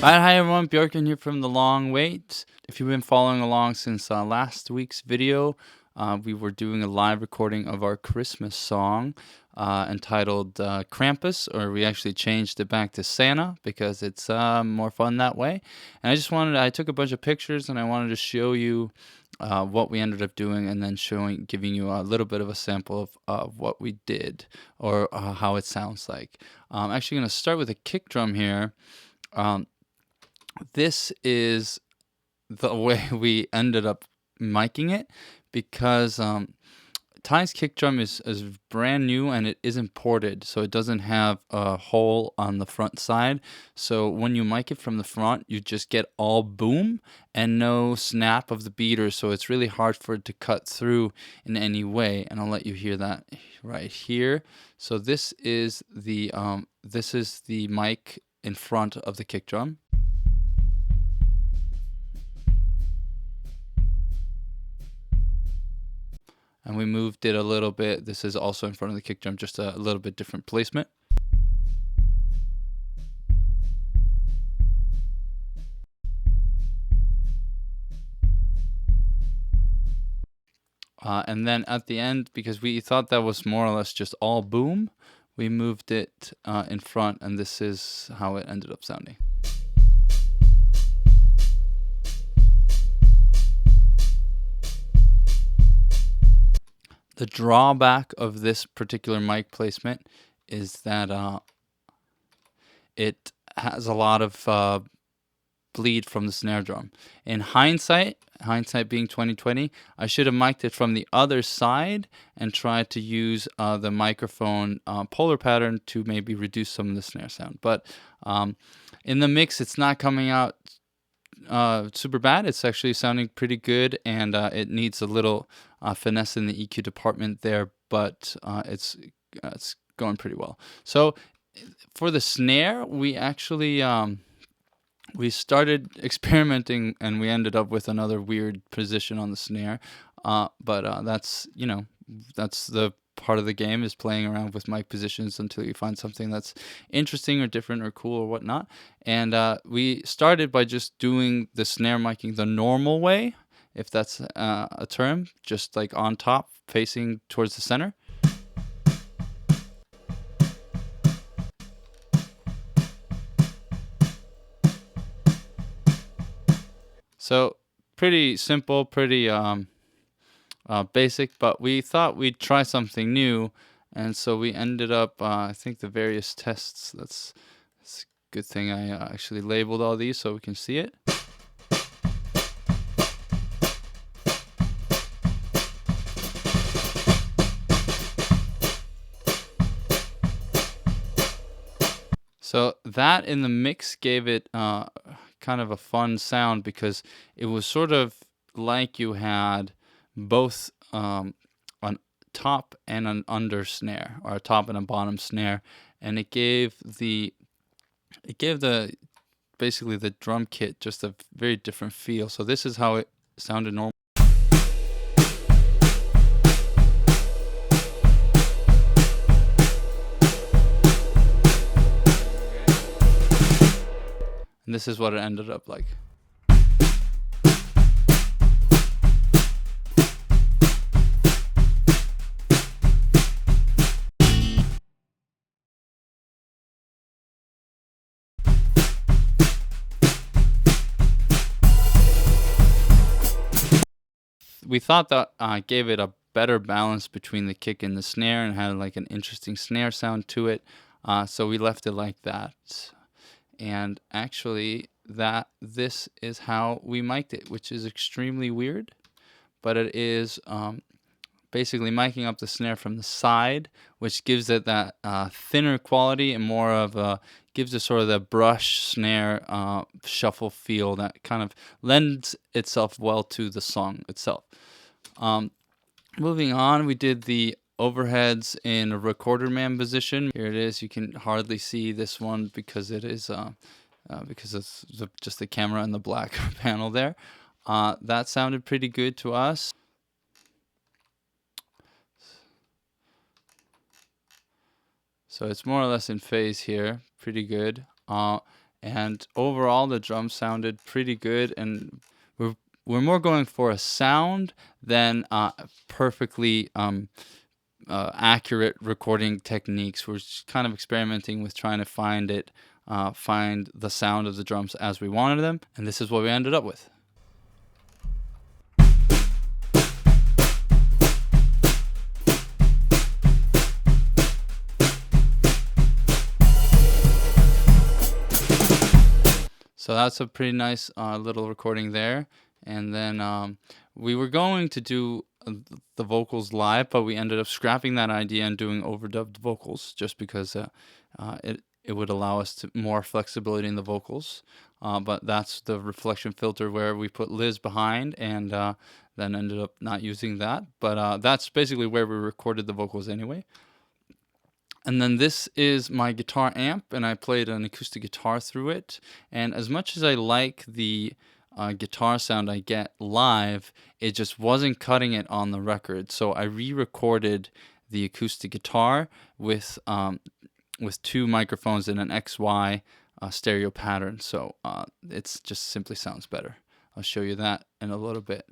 Alright, hi everyone, Bjorken here from The Long Wait. If you've been following along since last week's video, we were doing a live recording of our Christmas song entitled Krampus, or we actually changed it back to Santa because it's more fun that way. And I took a bunch of pictures and I wanted to show you what we ended up doing, and then giving you a little bit of a sample of what we did, or how it sounds like. I'm actually going to start with a kick drum here. This is the way we ended up miking it, because Ty's kick drum is brand new and it is imported, so it doesn't have a hole on the front side. So when you mic it from the front, you just get all boom and no snap of the beaters, so it's really hard for it to cut through in any way. And I'll let you hear that right here. So this is the mic in front of the kick drum. And we moved it a little bit. This is also in front of the kick drum, just a little bit different placement. And then at the end, because we thought that was more or less just all boom, we moved it in front, and this is how it ended up sounding. The drawback of this particular mic placement is that it has a lot of bleed from the snare drum. In hindsight being 2020, I should have mic'd it from the other side and tried to use the microphone polar pattern to maybe reduce some of the snare sound. But in the mix, it's not coming out super bad. It's actually sounding pretty good, and it needs a little finesse in the EQ department there, but it's going pretty well. So for the snare, we actually we started experimenting, and we ended up with another weird position on the snare, but that's the part of the game, is playing around with mic positions until you find something that's interesting or different or cool or whatnot. And we started by just doing the snare miking the normal way, if that's a term, just like on top, facing towards the center. So pretty simple, pretty basic, but we thought we'd try something new, and so we ended up, I think the various tests, that's a good thing I actually labeled all these so we can see it. So that in the mix gave it kind of a fun sound, because it was sort of like you had both an top and an under snare, or a top and a bottom snare, and it gave the basically the drum kit just a very different feel. So this is how it sounded normal. And this is what it ended up like. We thought that gave it a better balance between the kick and the snare, and had like an interesting snare sound to it. So we left it like that. And actually, this is how we mic'd it, which is extremely weird, but it is basically miking up the snare from the side, which gives it that thinner quality, and more of gives it sort of the brush snare shuffle feel that kind of lends itself well to the song itself. Moving on, we did the overheads in a recorder man position. Here it is. You can hardly see this one because it is because of just the camera and the black panel there. That sounded pretty good to us. So it's more or less in phase here, pretty good. and overall the drums sounded pretty good, and we're more going for a sound than perfectly accurate recording techniques. We're just kind of experimenting with trying to find the sound of the drums as we wanted them, and this is what we ended up with. So that's a pretty nice little recording there. And then we were going to do the vocals live, but we ended up scrapping that idea and doing overdubbed vocals just because it would allow us more flexibility in the vocals. But that's the reflection filter where we put Liz behind, and then ended up not using that. But that's basically where we recorded the vocals anyway. And then this is my guitar amp, and I played an acoustic guitar through it. And as much as I like the guitar sound I get live, it just wasn't cutting it on the record. So I re-recorded the acoustic guitar with 2 microphones in an XY stereo pattern. So it just simply sounds better. I'll show you that in a little bit.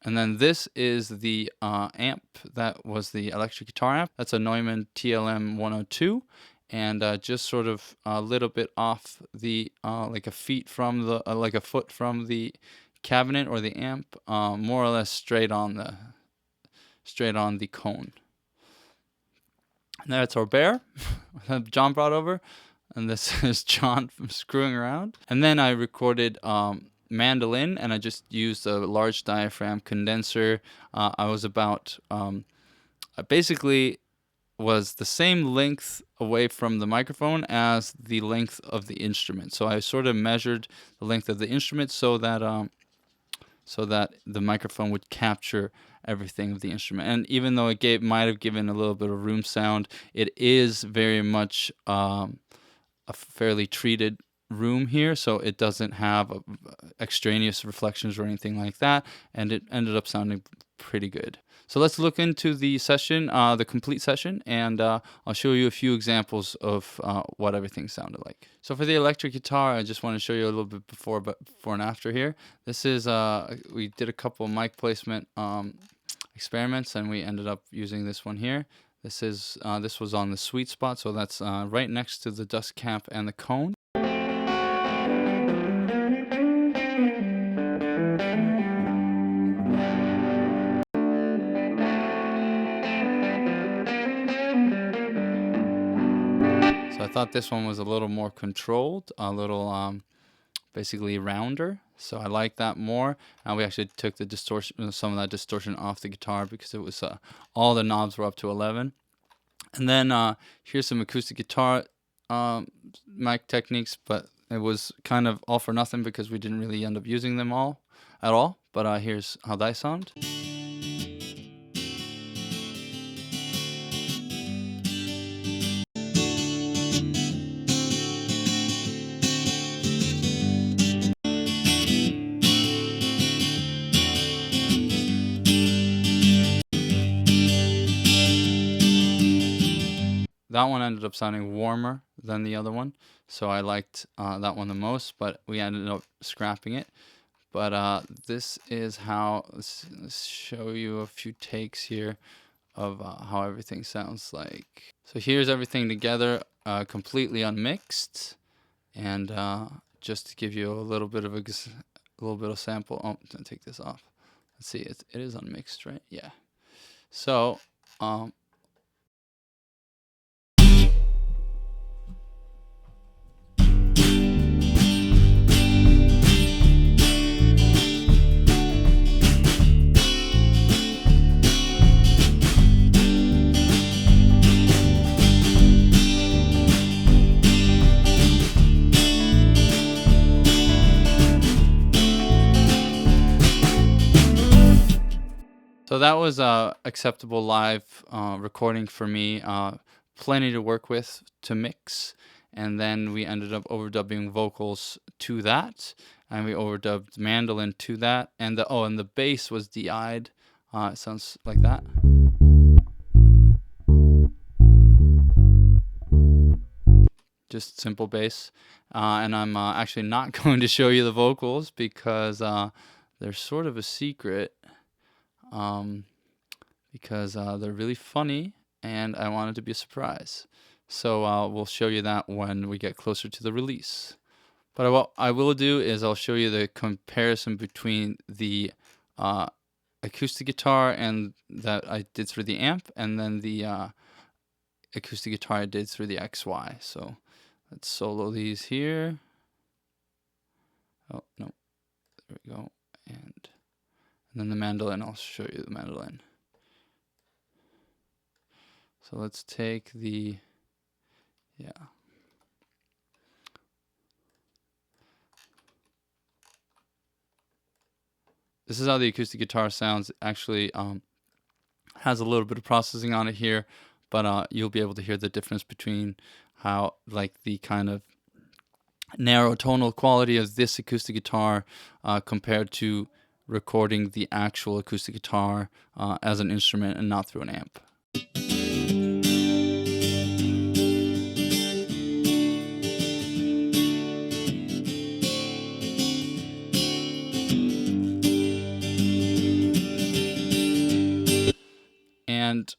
And then this is the amp that was the electric guitar amp. That's a Neumann TLM 102, and just sort of a little bit off the like a foot from the cabinet or the amp, more or less straight on the cone. And that's our bear that John brought over, and this is John from Screwing Around. And then I recorded mandolin, and I just used a large diaphragm condenser. I was about basically was the same length away from the microphone as the length of the instrument. So I sort of measured the length of the instrument so that the microphone would capture everything of the instrument. And even though it might have given a little bit of room sound, it is very much a fairly treated room here, so it doesn't have extraneous reflections or anything like that, and it ended up sounding pretty good. So let's look into the session, the complete session, and I'll show you a few examples of what everything sounded like. So for the electric guitar, I just want to show you a little bit before and after here. This is we did a couple mic placement experiments, and we ended up using this one here. This was on the sweet spot, so that's right next to the dust cap and the cone. So I thought this one was a little more controlled, a little basically rounder. So I like that more. And we actually took the distortion, some of that distortion off the guitar because it was all the knobs were up to 11. And then here's some acoustic guitar mic techniques, but it was kind of all for nothing because we didn't really end up using them all at all. But here's how they sound. That one ended up sounding warmer than the other one, so I liked that one the most, but we ended up scrapping it. But this is how, let's show you a few takes here of how everything sounds like. So here's everything together, completely unmixed, and just to give you a little bit of sample. Oh, I'm gonna take this off. Let's see, it is unmixed, right? Yeah. So So that was a acceptable live recording for me. Plenty to work with to mix, and then we ended up overdubbing vocals to that, and we overdubbed mandolin to that, and the bass was DI'd. It sounds like that. just simple bass. And I'm actually not going to show you the vocals because they're sort of a secret, um, because they're really funny and I want it to be a surprise. So we'll show you that when we get closer to the release. But what I will do is I'll show you the comparison between the acoustic guitar and that I did through the amp, and then the acoustic guitar I did through the XY. So let's solo these here. Oh, no. There we go. And then the mandolin, I'll show you the mandolin. So let's take the, yeah. This is how the acoustic guitar sounds. Actually has a little bit of processing on it here, but you'll be able to hear the difference between how, like, the kind of narrow tonal quality of this acoustic guitar compared to recording the actual acoustic guitar as an instrument and not through an amp. And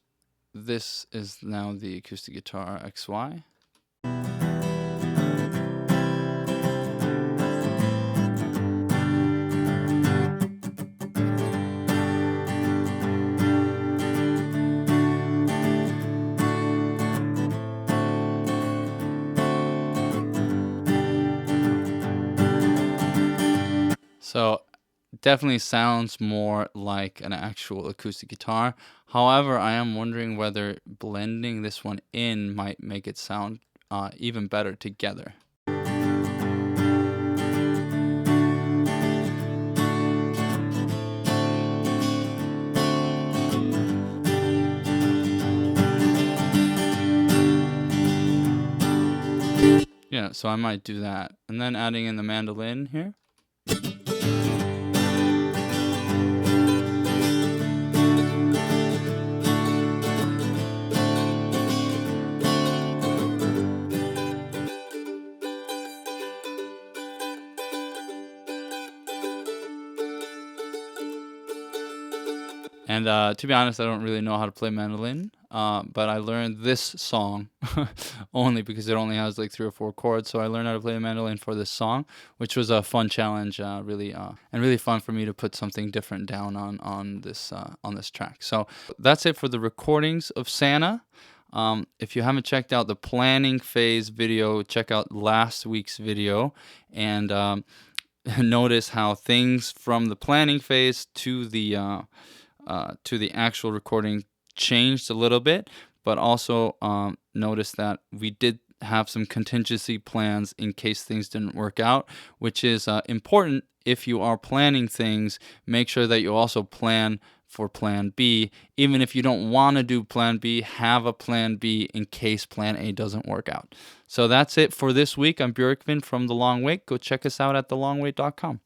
this is now the acoustic guitar XY. So definitely sounds more like an actual acoustic guitar. However, I am wondering whether blending this one in might make it sound even better together. Yeah, so I might do that. And then adding in the mandolin here. And to be honest, I don't really know how to play mandolin, but I learned this song only because it only has like 3 or 4 chords. So I learned how to play the mandolin for this song, which was a fun challenge, really fun for me to put something different down on this track. So that's it for the recordings of Santa. If you haven't checked out the planning phase video, check out last week's video and notice how things from the planning phase to the actual recording changed a little bit, but also notice that we did have some contingency plans in case things didn't work out, which is important. If you are planning things, make sure that you also plan for plan B. Even if you don't want to do plan B, have a plan B in case plan A doesn't work out. So that's it for this week. I'm Björkvin from The Long Wait. Go check us out at thelongwait.com.